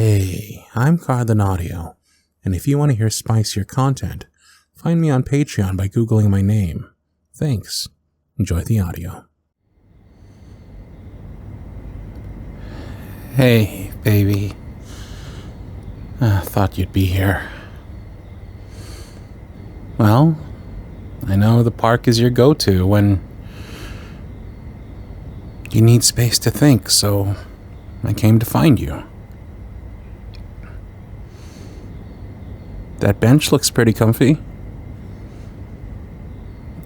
Hey, I'm CardlinAudio, and if you want to hear spicier content, find me on Patreon by Googling my name. Thanks. Enjoy the audio. Hey, baby. Thought you'd be here. Well, I know the park is your go-to when you need space to think, so I came to find you. That bench looks pretty comfy.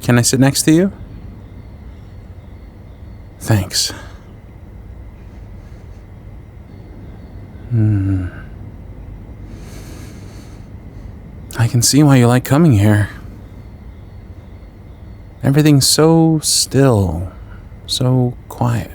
Can I sit next to you? Thanks. I can see why you like coming here. Everything's so still, so quiet.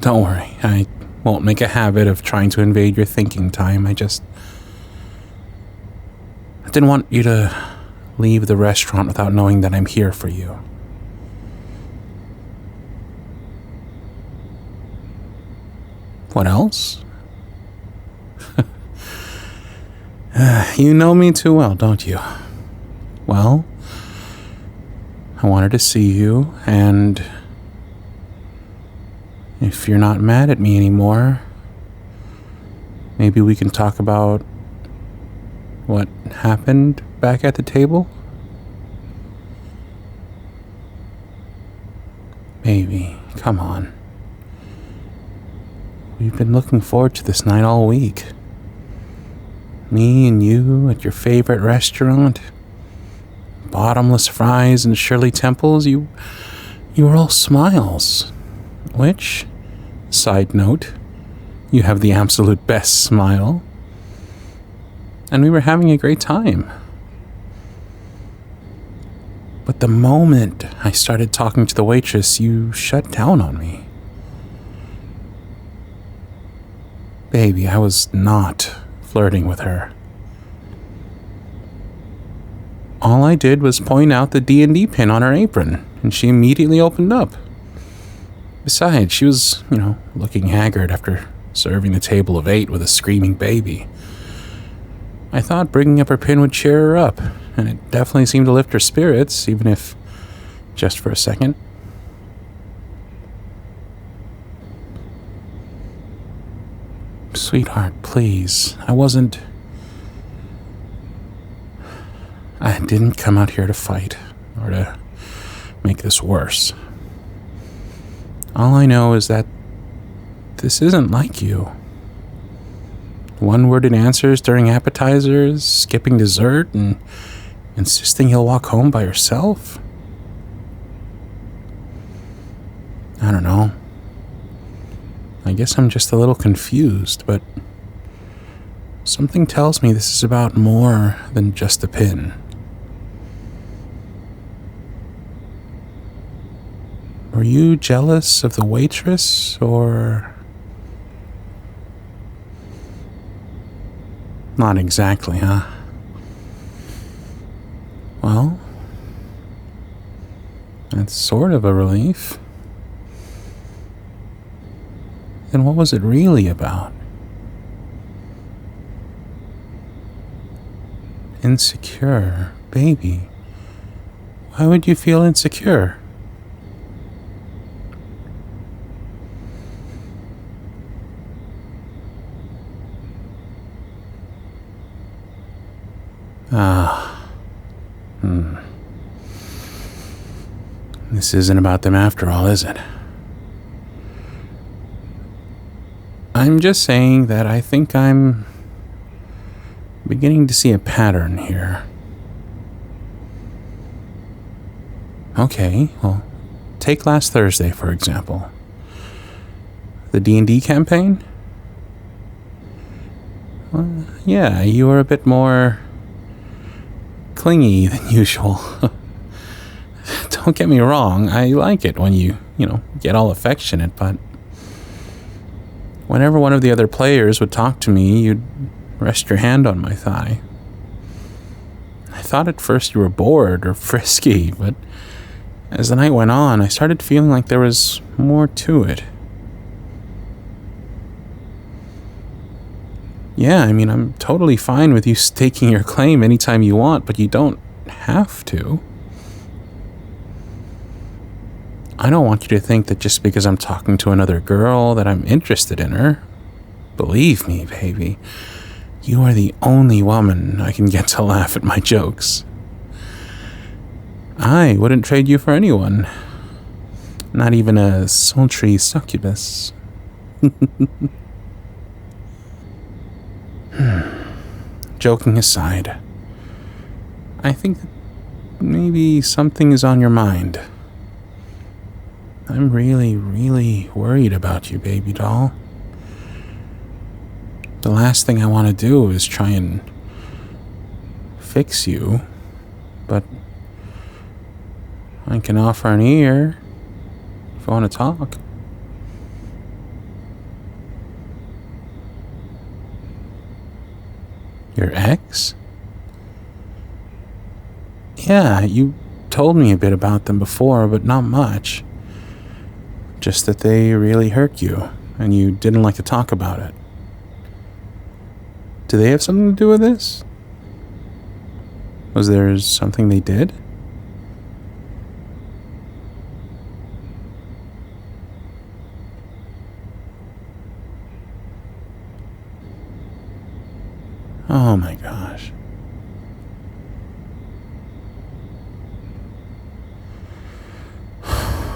Don't worry, I won't make a habit of trying to invade your thinking time. I didn't want you to leave the restaurant without knowing that I'm here for you. What else? You know me too well, don't you? Well, I wanted to see you, and if you're not mad at me anymore, maybe we can talk about what happened back at the table? Baby, come on. We've been looking forward to this night all week. Me and you at your favorite restaurant. Bottomless fries and Shirley Temples. You were all smiles. Which, side note, you have the absolute best smile. And we were having a great time. But the moment I started talking to the waitress, you shut down on me. Baby, I was not flirting with her. All I did was point out the D&D pin on her apron, and she immediately opened up. Besides, she was, looking haggard after serving the table of 8 with a screaming baby. I thought bringing up her pin would cheer her up, and it definitely seemed to lift her spirits, even if just for a second. Sweetheart, please. I didn't come out here to fight, or to make this worse. All I know is that this isn't like you. One-worded answers during appetizers, skipping dessert, and insisting you'll walk home by yourself. I don't know. I guess I'm just a little confused, but something tells me this is about more than just a pin. Were you jealous of the waitress, or... Not exactly, huh? Well, that's sort of a relief. Then what was it really about? Insecure, baby. Why would you feel insecure? This isn't about them after all, is it? I'm just saying that I think I'm beginning to see a pattern here. Okay, well, take last Thursday, for example. The D&D campaign? Well, yeah, you were a bit more clingy than usual. Don't get me wrong, I like it when you get all affectionate, but whenever one of the other players would talk to me, you'd rest your hand on my thigh. I thought at first you were bored or frisky, but as the night went on, I started feeling like there was more to it. Yeah, I mean, I'm totally fine with you staking your claim anytime you want, but you don't have to. I don't want you to think that just because I'm talking to another girl that I'm interested in her. Believe me, baby, you are the only woman I can get to laugh at my jokes. I wouldn't trade you for anyone. Not even a sultry succubus. Joking aside, I think that maybe something is on your mind. I'm really, really worried about you, baby doll. The last thing I want to do is try and fix you, but I can offer an ear if you want to talk. Your ex? Yeah, you told me a bit about them before, but not much. Just that they really hurt you, and you didn't like to talk about it. Do they have something to do with this? Was there something they did? Oh my gosh.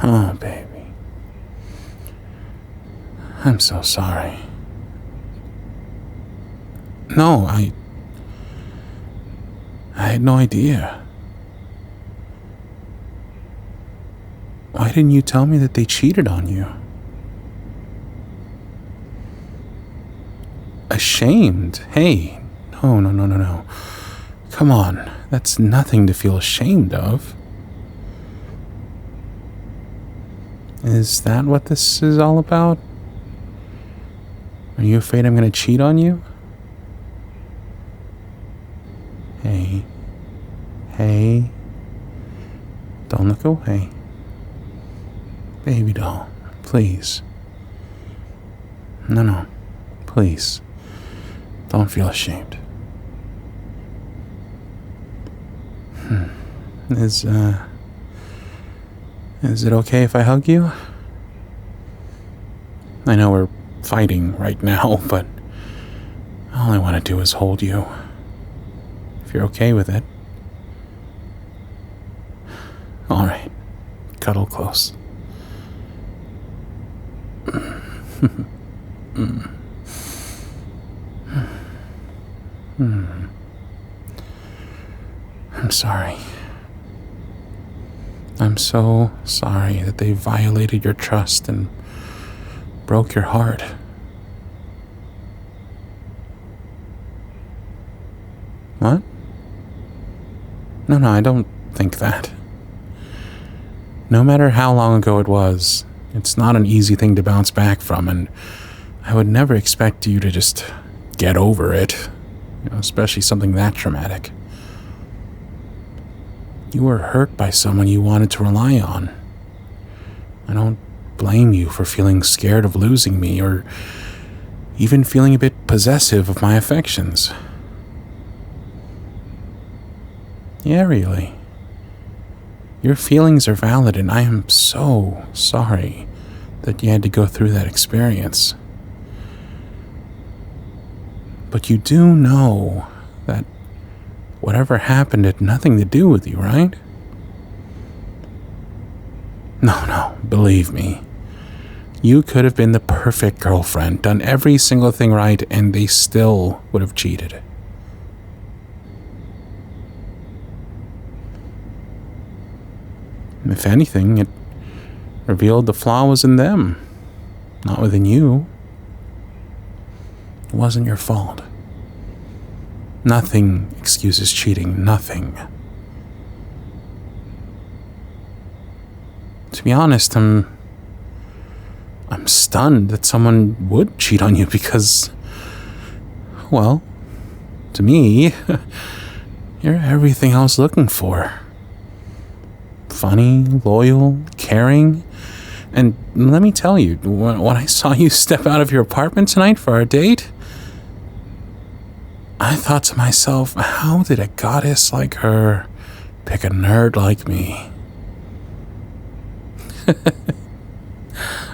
Oh, baby. I'm so sorry. No, I had no idea. Why didn't you tell me that they cheated on you? Ashamed? Hey, no. Come on, that's nothing to feel ashamed of. Is that what this is all about? Are you afraid I'm going to cheat on you? Hey. Don't look away. Baby doll, please. No, please. Don't feel ashamed. Is it okay if I hug you? I know we're fighting right now, but all I want to do is hold you. If you're okay with it. All right. Cuddle close. I'm sorry. I'm so sorry that they violated your trust and broke your heart. What? No, I don't think that. No matter how long ago it was, it's not an easy thing to bounce back from, and I would never expect you to just get over it, especially something that traumatic. You were hurt by someone you wanted to rely on. I don't blame you for feeling scared of losing me, or even feeling a bit possessive of my affections. Yeah, really. Your feelings are valid, and I am so sorry that you had to go through that experience. But you do know that whatever happened had nothing to do with you, right? No, believe me. You could have been the perfect girlfriend, done every single thing right, and they still would have cheated. If anything, it revealed the flaw was in them, not within you. It wasn't your fault. Nothing excuses cheating, nothing. To be honest, I'm stunned that someone would cheat on you because, well, to me, you're everything I was looking for. Funny, loyal, caring, and let me tell you, when I saw you step out of your apartment tonight for our date, I thought to myself, how did a goddess like her pick a nerd like me?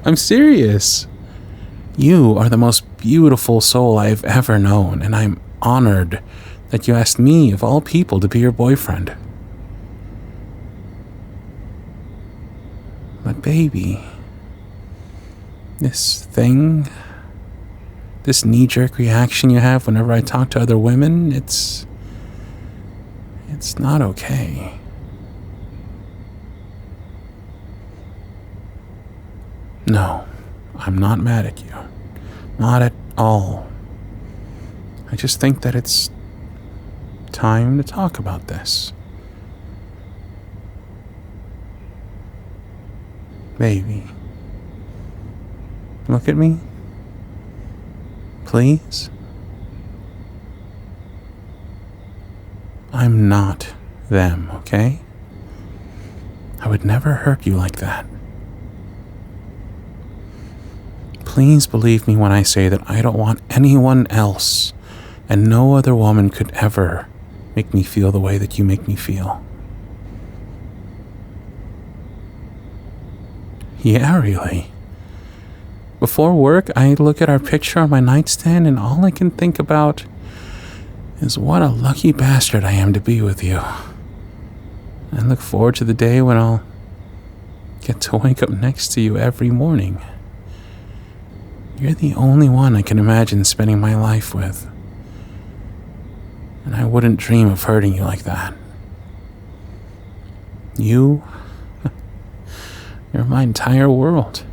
I'm serious. You are the most beautiful soul I've ever known, and I'm honored that you asked me, of all people, to be your boyfriend. But baby, this thing, this knee-jerk reaction you have whenever I talk to other women, it's not okay. No, I'm not mad at you. Not at all. I just think that it's time to talk about this. Baby, look at me. Please. I'm not them, okay? I would never hurt you like that. Please believe me when I say that I don't want anyone else, and no other woman could ever make me feel the way that you make me feel. Yeah, really. Before work, I look at our picture on my nightstand, and all I can think about is what a lucky bastard I am to be with you. I look forward to the day when I'll get to wake up next to you every morning. You're the only one I can imagine spending my life with. And I wouldn't dream of hurting you like that. You're my entire world.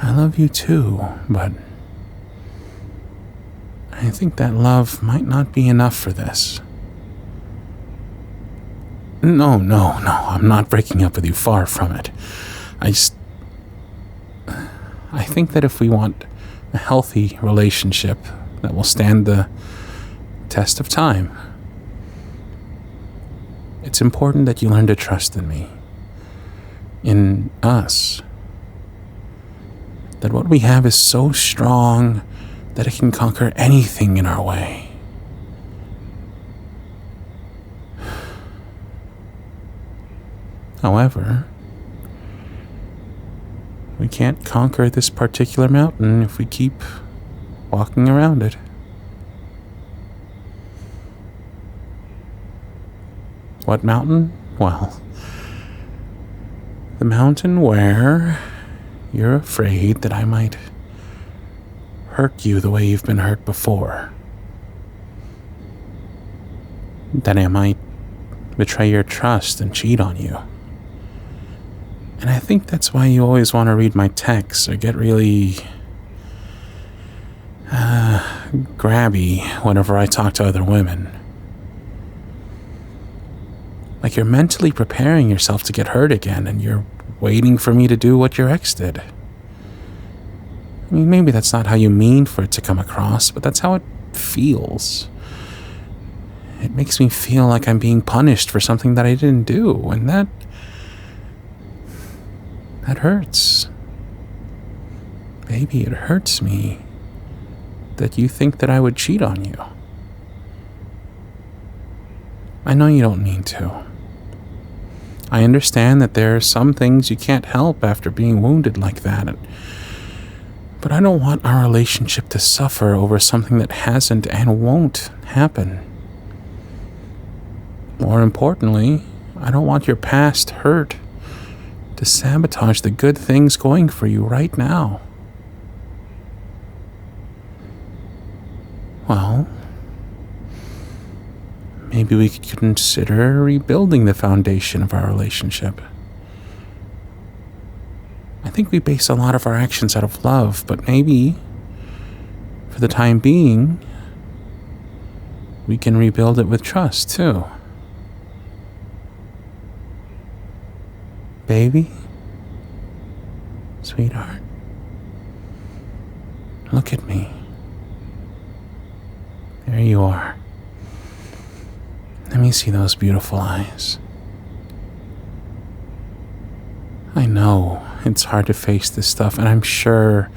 I love you too, but I think that love might not be enough for this. No, I'm not breaking up with you, far from it. I think that if we want a healthy relationship that will stand the test of time, it's important that you learn to trust in me, in us. That what we have is so strong that it can conquer anything in our way. However, we can't conquer this particular mountain if we keep walking around it. What mountain? Well, the mountain where you're afraid that I might hurt you the way you've been hurt before. That I might betray your trust and cheat on you. And I think that's why you always want to read my texts or get really grabby whenever I talk to other women. Like you're mentally preparing yourself to get hurt again, and you're waiting for me to do what your ex did. I mean, maybe that's not how you mean for it to come across, but that's how it feels. It makes me feel like I'm being punished for something that I didn't do, and that hurts. Baby, it hurts me that you think that I would cheat on you. I know you don't mean to. I understand that there are some things you can't help after being wounded like that, but I don't want our relationship to suffer over something that hasn't and won't happen. More importantly, I don't want your past hurt to sabotage the good things going for you right now. Well, maybe we could consider rebuilding the foundation of our relationship. I think we base a lot of our actions out of love, but maybe, for the time being, we can rebuild it with trust, too. Baby, sweetheart, look at me. There you are. Let me see those beautiful eyes. I know it's hard to face this stuff, and I'm sure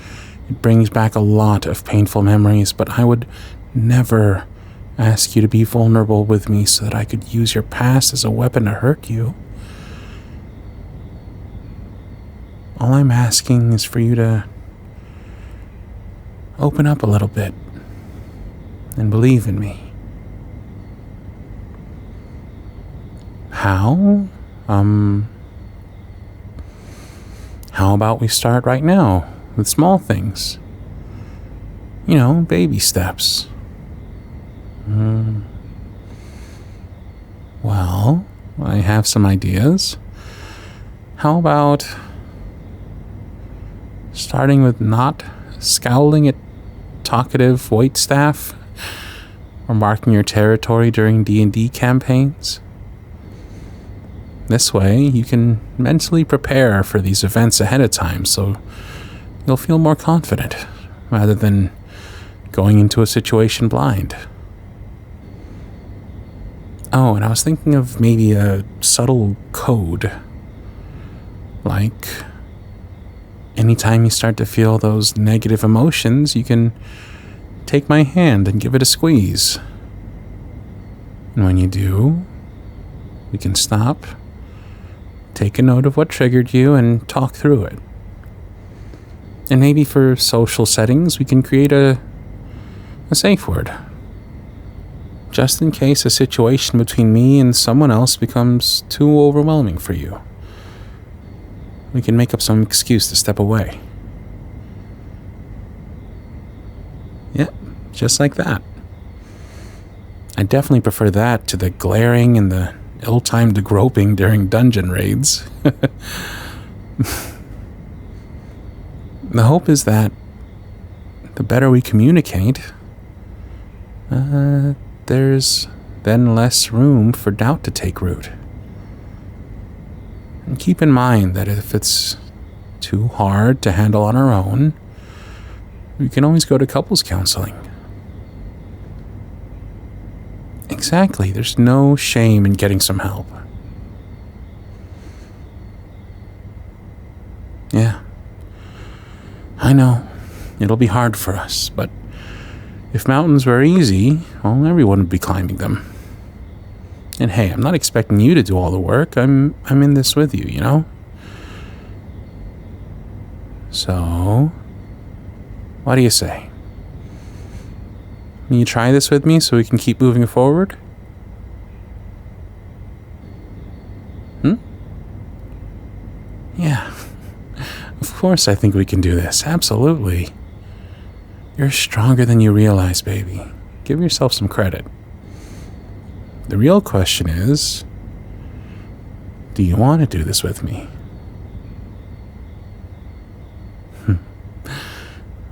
It brings back a lot of painful memories, but I would never ask you to be vulnerable with me so that I could use your past as a weapon to hurt you. All I'm asking is for you to open up a little bit and believe in me. How? How about we start right now with small things? You know, baby steps. Well, I have some ideas. How about starting with not scowling at talkative waitstaff or marking your territory during D&D campaigns? This way, you can mentally prepare for these events ahead of time, so you'll feel more confident, rather than going into a situation blind. Oh, and I was thinking of maybe a subtle code. Like, anytime you start to feel those negative emotions, you can take my hand and give it a squeeze. And when you do, we can stop, take a note of what triggered you, and talk through it. And maybe for social settings, we can create a safe word. Just in case a situation between me and someone else becomes too overwhelming for you. We can make up some excuse to step away. Yep, just like that. I definitely prefer that to the glaring and the ill-timed groping during dungeon raids. The hope is that the better we communicate, there's then less room for doubt to take root. And keep in mind that if it's too hard to handle on our own, we can always go to couples counseling. Exactly, there's no shame in getting some help. Yeah, I know, it'll be hard for us, but if mountains were easy, well, everyone would be climbing them. And hey, I'm not expecting you to do all the work. I'm in this with you, you know? So, what do you say? Can you try this with me so we can keep moving forward? Yeah. Of course I think we can do this. Absolutely. You're stronger than you realize, baby. Give yourself some credit. The real question is, do you want to do this with me?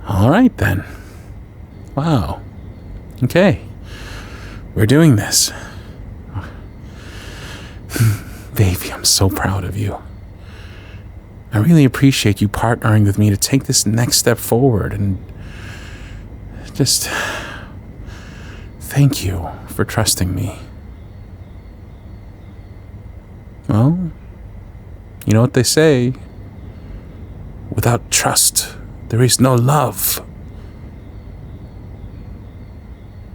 All right, then. Wow. Okay. We're doing this. Baby, I'm so proud of you. I really appreciate you partnering with me to take this next step forward, and just thank you for trusting me. Well, you know what they say, without trust, there is no love.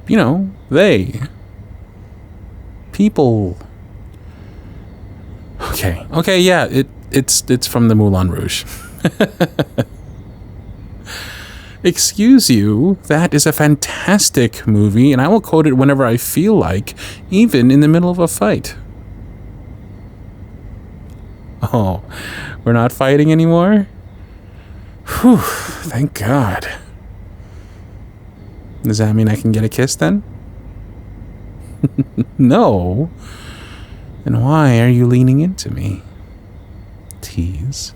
You know, people. Okay, yeah, it's from the Moulin Rouge. Excuse you, that is a fantastic movie, and I will quote it whenever I feel like, even in the middle of a fight. Oh, we're not fighting anymore? Whew, thank God. Does that mean I can get a kiss then? No. Then why are you leaning into me? Tease.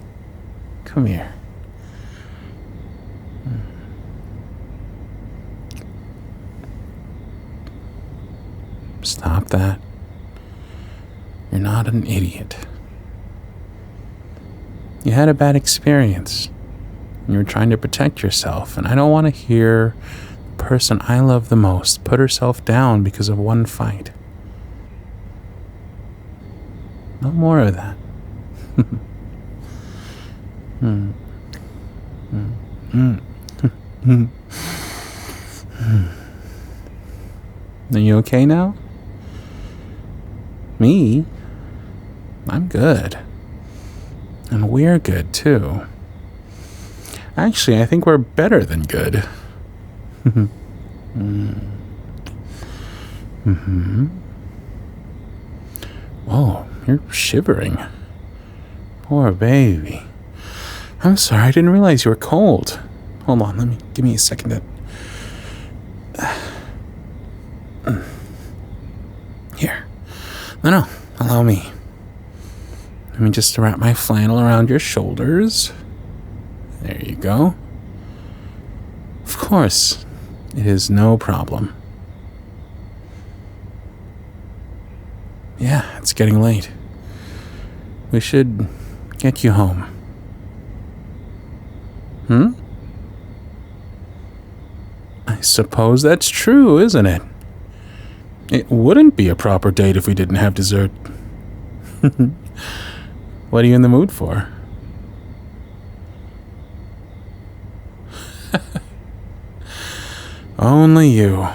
Come here. Stop that. You're not an idiot. You had a bad experience. You were trying to protect yourself, and I don't want to hear the person I love the most put herself down because of one fight. No more of that. Are you okay now? Me? I'm good. And we're good, too. Actually, I think we're better than good. Whoa, you're shivering. Poor baby. I'm sorry, I didn't realize you were cold. Hold on, give me a second to... Here. No, allow me. Let me just wrap my flannel around your shoulders. There you go. Of course, it is no problem. Yeah, it's getting late. We should get you home. I suppose that's true, isn't it? It wouldn't be a proper date if we didn't have dessert. What are you in the mood for? Only you.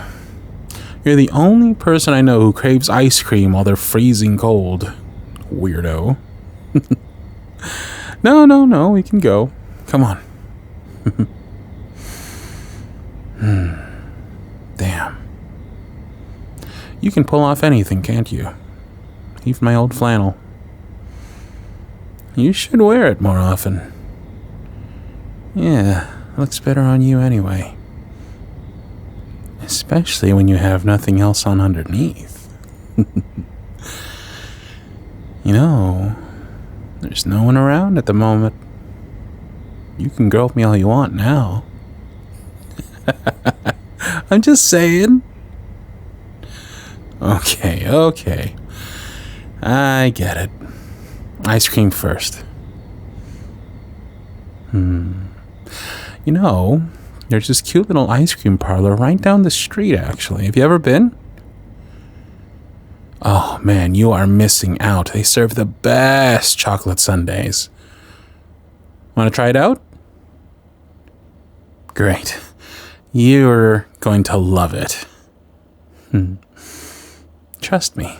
You're the only person I know who craves ice cream while they're freezing cold. Weirdo. No, we can go. Come on. Damn. You can pull off anything, can't you? Even my old flannel. You should wear it more often. Yeah, looks better on you anyway. Especially when you have nothing else on underneath. You know, there's no one around at the moment. You can grope me all you want now. I'm just saying. Okay. I get it. Ice cream first. You know, there's this cute little ice cream parlor right down the street, actually. Have you ever been? Oh, man, you are missing out. They serve the best chocolate sundaes. Want to try it out? Great. You're going to love it. Trust me.